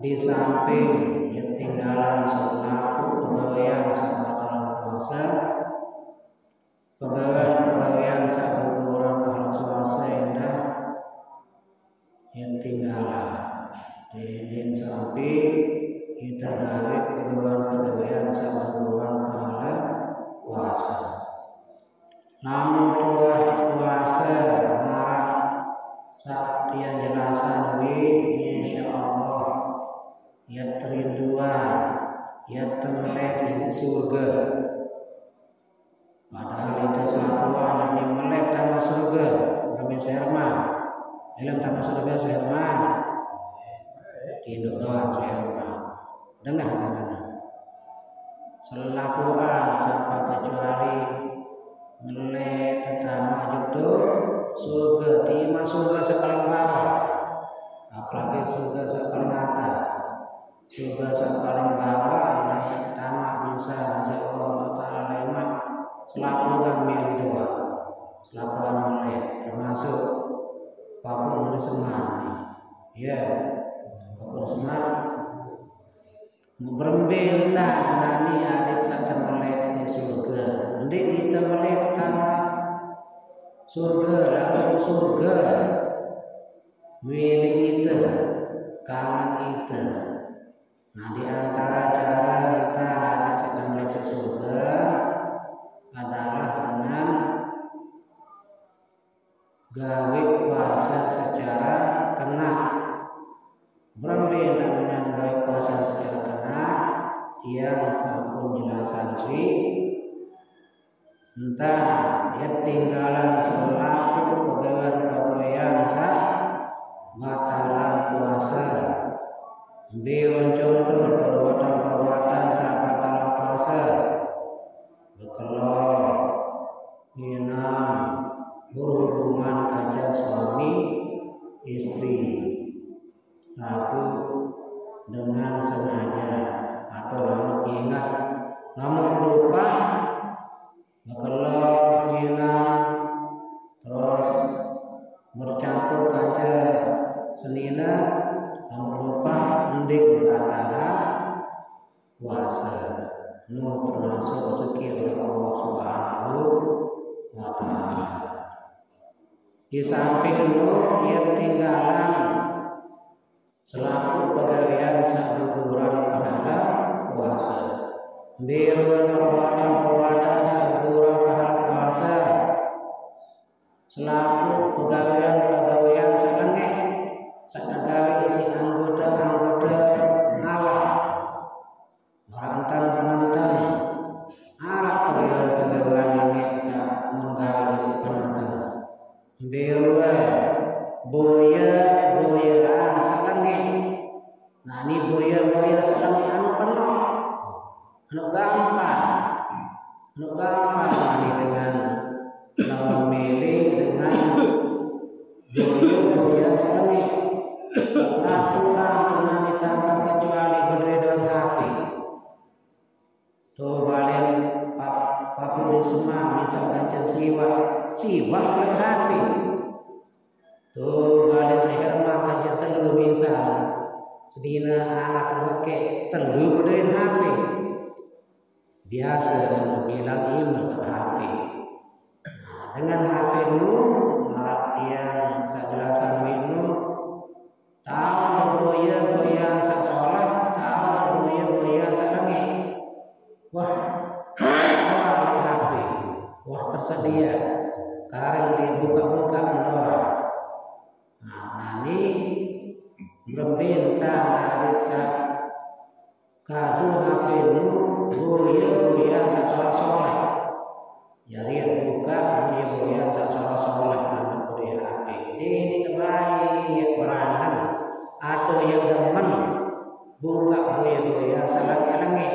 di samping ketinggalan selaku pegawaian saat puasa, pegawaian saat orang puasa indah ketinggalan di samping kita dari pegawaian saat orang puasa. Namun puasa marah saat yang jelasan insya Allah ya terinduan ya temelek di surga. Padahal itu selakuan yang melek tanah surga kami serma dalam tanah surga serma tidak doa serma dengar selakuan tanpa kecuali melek pertama jodoh surga timah surga sepaling bawah apalagi surga sepaling atas. Surga paling bawah adalah pertama bisa Allah Ta'ala lemak selakuan milik doa selakuan melek termasuk apapun bersemani ya apapun semani berbentang nani adik satu melek di surga nanti kita melek tanah surga lalu surga milik kita kawan kita. Nah di antara cara kita agar sedang menuju surga adalah dengan gawe puasa secara kena. Berbeda dengan gawe puasa secara kena, yang sampun jelasan entah dia tinggalan selaku pegawaian batalan puasa. Ambil contoh perbuatan sahabat dalam puasa berkelor, minum, berhubungan kerja suami istri lalu dengan sengaja atau lalu ingat namun lupa berkelor, minum terus bercampur kerja senina namun lupa hendak berkata puasa termasuk rezeki oleh Allah Subhanahu wa Ta'ala. Di samping dia tinggalan selaku pegawaian saguran pahala puasa. Biar perbuatan saguran pahala puasa selaku pegawaian selengeh sakagawi isi anggota ngawak penonton arah pegawaian yang bisa menggawe isi penonton bewa boya salange. Nah ini boya salange anu penuh, anu gampang ini dengan lawan milih dengan boya salange. Lakukan tunani tanpa kecuali berdua hati. Tuh balik papurisma misalkan siwa berhati. Tuh balik seherma kajet telu misal sedina anak seke telu berdua hati. Biasa bilang iman hati. Nah, dengan hati nu maratian sajelasan minu tahu boya sak sholat, tahu boya sak lengi. Wah hati, wah tersedia. Karena dibuka-buka doa. Nah, ini berminta dari sak kadu hati nu boya sak sholat. Jadi buka boya sak sholat dalam boya hati. Ini terbaik perangan. Atau yang demen buka boya salang-salange.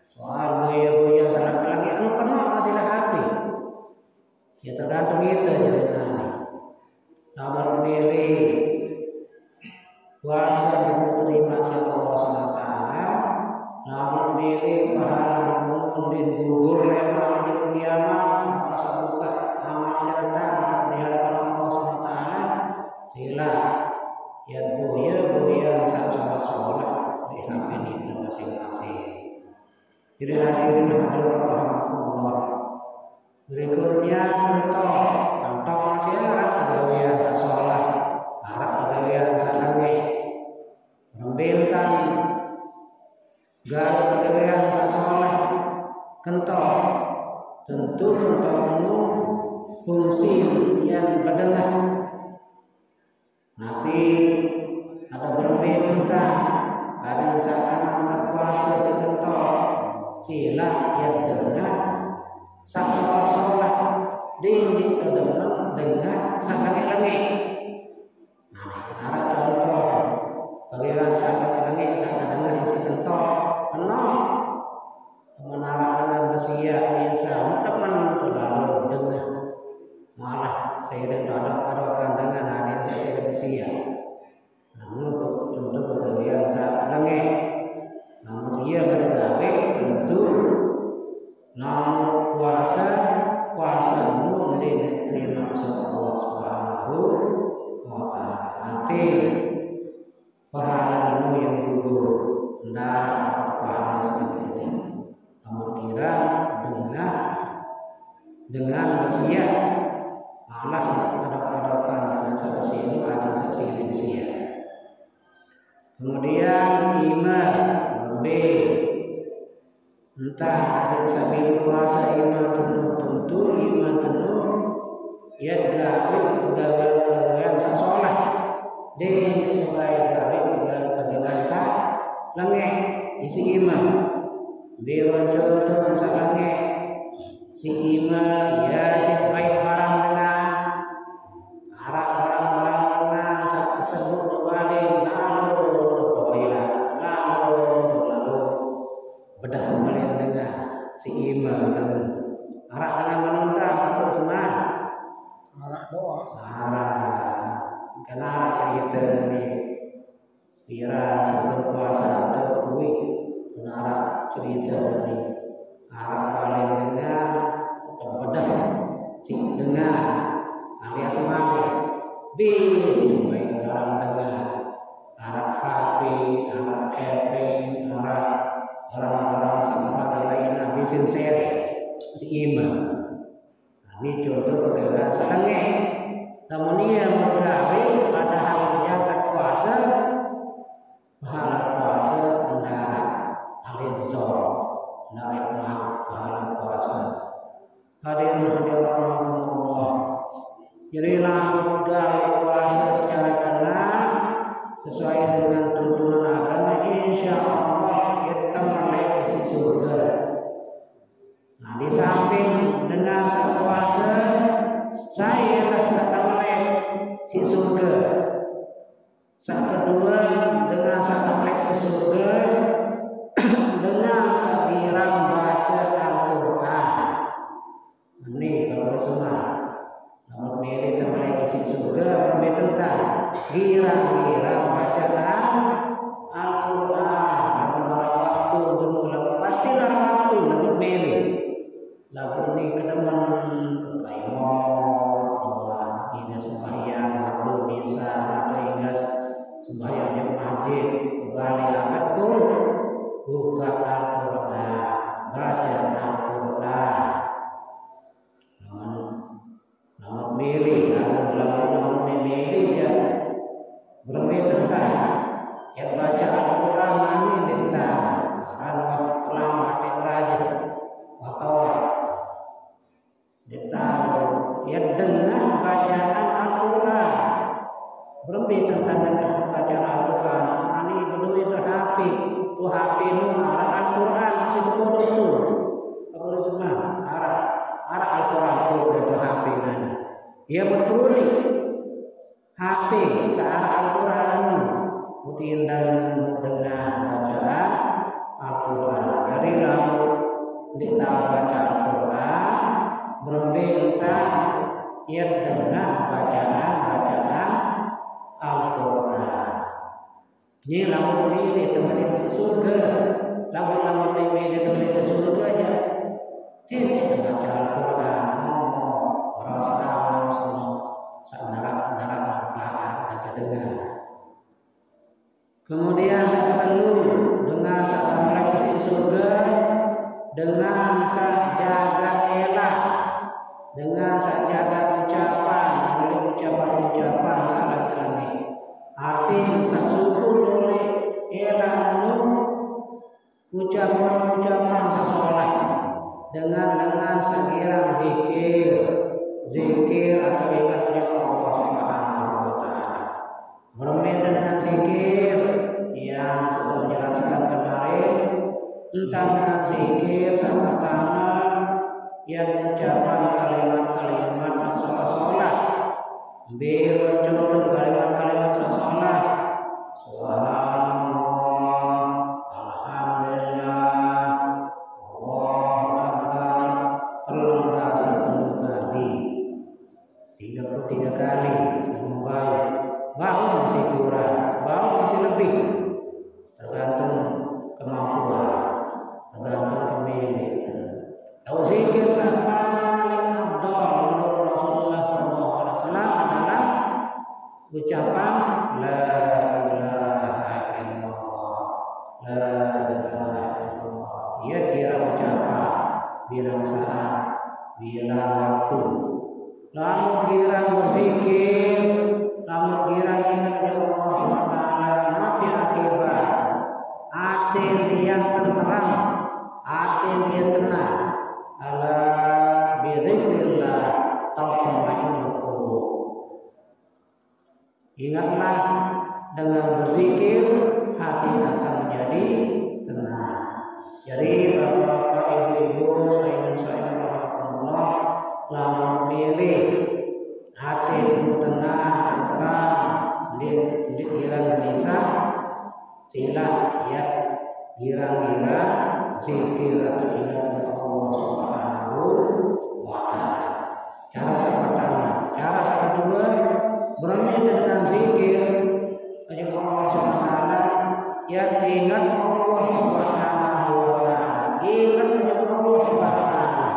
Soal boya salang-salange anu penuh masalah hati. Ya tergantung kita jadi nani. Namun pilih kuasa yang terima si Allah SWT. Namun pilih pahala mundin gugur lemah di kiamat. Maka sebuka amal cerita di hadapan Allah SWT. Sila ya boya sak sholat di HP itu masing-masing. Jadi hadirin rahimahullah. Berikutnya contoh masih harap pegawaian sak sholat, harap pegawaian sak lengi, membentang gawe pegawaian sak sholat, kentok tentu penuh fungsi yang berdengar. Tapi ada berbeda ada misalkan angkat puasa sekentok sila yang dengar sak sholat dinding terdengar dengan sak lengi. Nah, ada contoh bagaimana sak lengi sak dengar isi kentok penuh menara dengan besia biasa teman terlalu dengar malah seiring ada dengan hadir saya besia. Namun contoh pegawaian sak lengi. Namun ia bergawe tentu namun puasa mungkin terima Allah Subhanahu wa ta'ala. Hati pahala yang gugur ndak pahala seperti ini. Namun kira dengan besia malah ada saksi ini ada saksi manusia. Kemudian iman entah ada sabi puasa iman tentu iman penuh ya gawe pegawaian sak sholat den bae gawe pegawaian sak lengi isi iman dewan contoh sak lengi si iman ya si baik barang dengan harap barang-barang dengan saat tersebut balik lalu bedah balik dengan si iman dan harap dengan menuntas aku senang harap doa karena harap cerita ini kira sebelum puasa atau kuih harap cerita ini harap balik dengan bedah si dengan alias mati bisi baik barang dengan harap hati, harap keping, harap orang-orang sama lain bisin seri si iman. Ini contoh pegawaian salenge. Namun ia menggawe padahal jagat puasa pahala puasa mendarat alias zor naik pahala puasa. Hadirin Allah. Jadilah gawe puasa secara benar sesuai dengan tuntunan agama, insya Allah kita melewati surga. Nah, di samping dengan puasa saya tak saka melek si surga. Sak kedua dengan saka melek si surga dengan sagirang baca Al-Quran. Ini kalau semua namun milih temelek si surga lebih tentang girang-girang bacaan Al-Quran. Namun waktu dulu pasti waktu lebih milih lagu ini kedemen kekayaan ini sembahyang waktu misa atau hingga sembahyang yang wajib kembali akan buka Al-Quran, baca Al-Quran. Namun milih namun milih ya berbeda tentang yang baca Al-Quran ini tentang karena telah mati rajin atau ditahu ya dengan bacaan Al-Quran berbeda tentang dengan bacaan Al-Quran. Ani dulu itu HP itu arah Al-Quran masih bodoh tu. Apa semua arah Al-Quran tu dari HP mana? Ya betul ni HP searah Al-Quran mutindan dengan bacaan Al-Quran. Dari lalu kita baca Al-Quran berbeda ia dengan bacaan Al-Quran. Ini lagu ini teman di surga, lagu ini teman di surga aja. Tidak baca Al-Quran, orang darat manfaat aja dengar. Kemudian saya perlu dengan satu mereka di surga dengan jaga elak, dengan jaga ucapan, boleh ucapan salah kami. Arti syukur oleh elak ucapan seseorang dengan sekirang zikir atau ingat Allah Subhanahu wa taala. Berbeda dengan zikir yang sudah menjelaskan kemarin tentang dengan zikir saat pertama yang ucapan kalimat-kalimat sholat. Ambil contoh kalimat-kalimat sholat. Subhanallah, alhamdulillah, Allahu akbar. Prolongasi 3 kali, 33 kali. Bau masih kurang, bau masih lebih. Tergantung kemampuan, tergantung kemilikan. Kalau zikir paling afdal menurut Rasulullah SAW adalah ucapan la ilaha illallah, la ilaha illallah. Ia kira ucapan bilang saat, bilang waktu. Lalu kira berzikir, lalu kira ingat Allah SWT, nabi akibat. Hati dia tenteram, hati dia tenang. Ala bidzikrillah tatma'innul qulub. Ingatlah dengan berzikir hati akan menjadi tenang. Jadi Bapak Ibu saya rahmatullah lalu pilih hati itu tenang, terang, dikira bisa sila ya kira-kira zikir atau ingat Allah Subhanahu wa taala. Cara pertama, cara kedua berbeda dengan zikir kepada Allah Subhanahu wa taala yang ingat Allah Subhanahu wa taala. Ingat kepada Allah Subhanahu wa taala.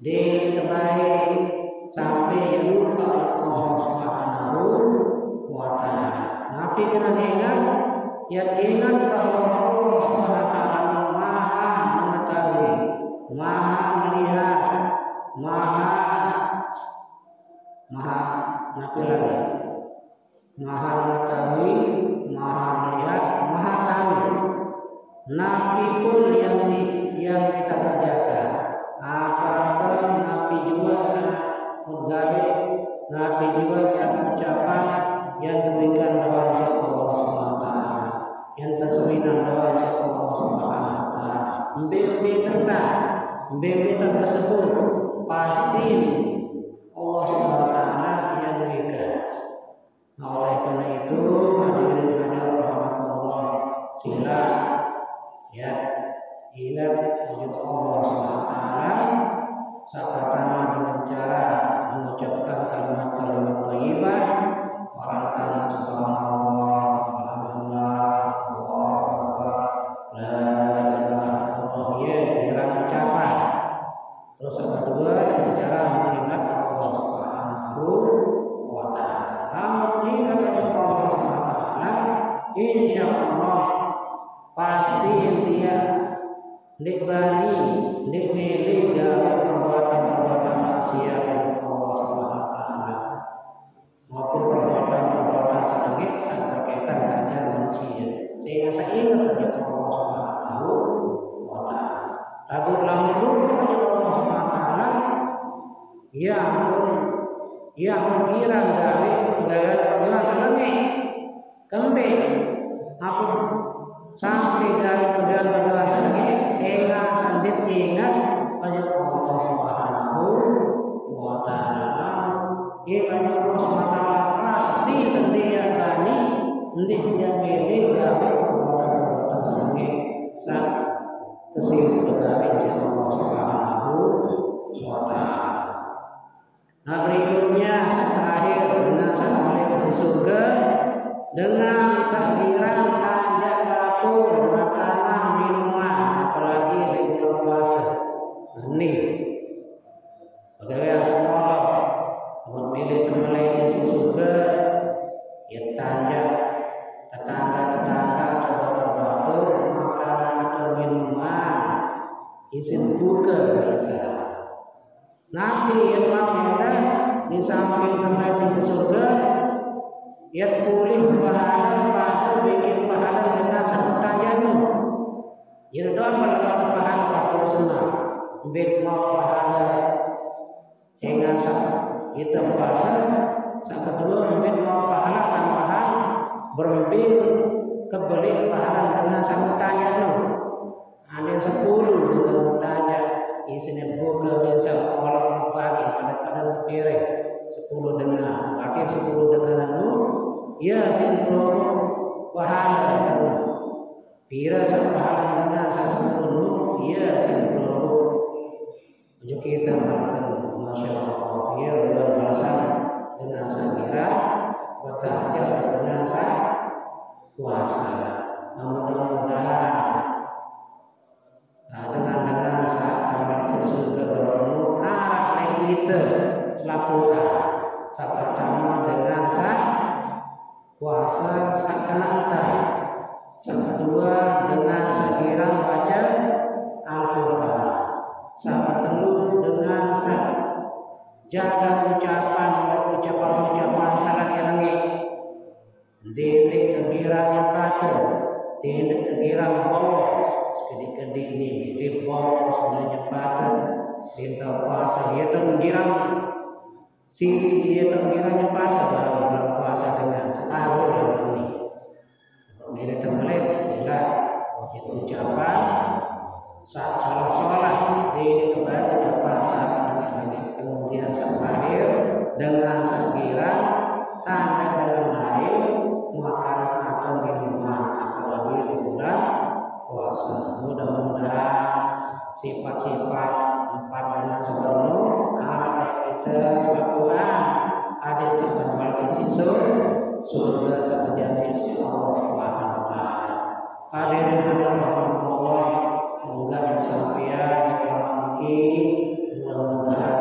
Diterbaik sampai lupa Allah Subhanahu wa taala. Nabi kena ingat ingat bahwa Allah Subhanahu wa taala Maha mengetahui, Maha melihat, Maha mengetahui, Maha melihat, Maha tahu. Nabi pun yang kita kerjakan, apa-apa Nabi juga sangat menggawe, Nabi juga sangat ucapan yang diberikan dalam Allah Subhanahu wa taala, yang terseminan dalam Allah Subhanahu wa taala. Mimpi tersebut pasti Allah Allah Subhanahu wa taala yang berikan. Nah, oleh karena itu hadirin hadirat rahimakumullah, sila ya ingat wujud Allah Subhanahu wa taala saat pertama dengan cara mengucapkan kalimat-kalimat thayyibah, warahmatan subhanallah, alhamdulillah, Allahu akbar, la ilaha illallah, ya kirang ucapan. Terus yang kedua dengan cara mengingat Allah Subhanahu wa taala. Mengingat Allah Subhanahu wa taala, insyaallah pasti dia nikbani, nikmili gawe perbuatan-perbuatan maksiat Allah Subhanahu wa taala maupun perbuatan-perbuatan sedekah berkaitan dengan manusia. Sehingga saya ingat kepada Allah Subhanahu wa taala. Lagu lamun lupa kepada Allah Subhanahu wa taala, ya pun girang gawe perbuatan sedekah kembe apa sampai dari perbuatan sedekah sehingga sandit ingat wajib Allah Subhanahu wa taala. Ia wajib Allah Subhanahu wa taala pasti tentunya bani dia milih gawe perbuatan sedekah saat kesih gawe Allah Subhanahu wa taala. Nah, berikutnya terakhir dengan sampai ke surga dengan sakiran ajak batur makanan minuman apalagi di bulan puasa ini pegawai sekolah memilih teman si surga ya tanja tetangga batur makanan atau minuman izin buka biasa. Nabi Imam di samping teman si surga ia pulih pahala pada bikin pahala dengan satu tajanu. Ia doa melakukan pahala pada senang. Bikin mau pahala sehingga kita puasa. Saat kedua bikin mau pahala tambahan berlebih kebeli pahala dengan satu tajanu. Ada 10 dengan tajak isinya buka biasa kalau pagi pada sepiring 10 dengan pakai 10 dengan ya sintro pahala dan pira pahala dengan sasunu ya sintro ujuk kita masya Allah ya bulan puasa dengan sakira bertajam dengan puasa. Mudah-mudahan dengan saat kembali surga baru arah kita selaku saat pertama dengan saat puasa sakananta, yang kedua dengan sekirang baca Al-Quran, yang kedua dengan jaga ucapan salah elangi, didik kebiranya patut, didik kebirang bolos, kedik ini di bolos sebenarnya patut, dinta puasa ia tergirang sini ia tergirangnya patut dalam puasa dengan separuh ini. Bila termelek sehingga itu ucapan saat sholat di tempat ucapan saat ini kemudian saat terakhir dengan sekira tanda dalam lain makanan atau minuman apalagi di bulan puasa. Mudah-mudahan sifat-sifat 4 bulan sebelum kita selakukan ada sifat bagi siswa surga satu janji si Allah Subhanahu wa taala. Hadirin Allah, semoga sampai mudah-mudahan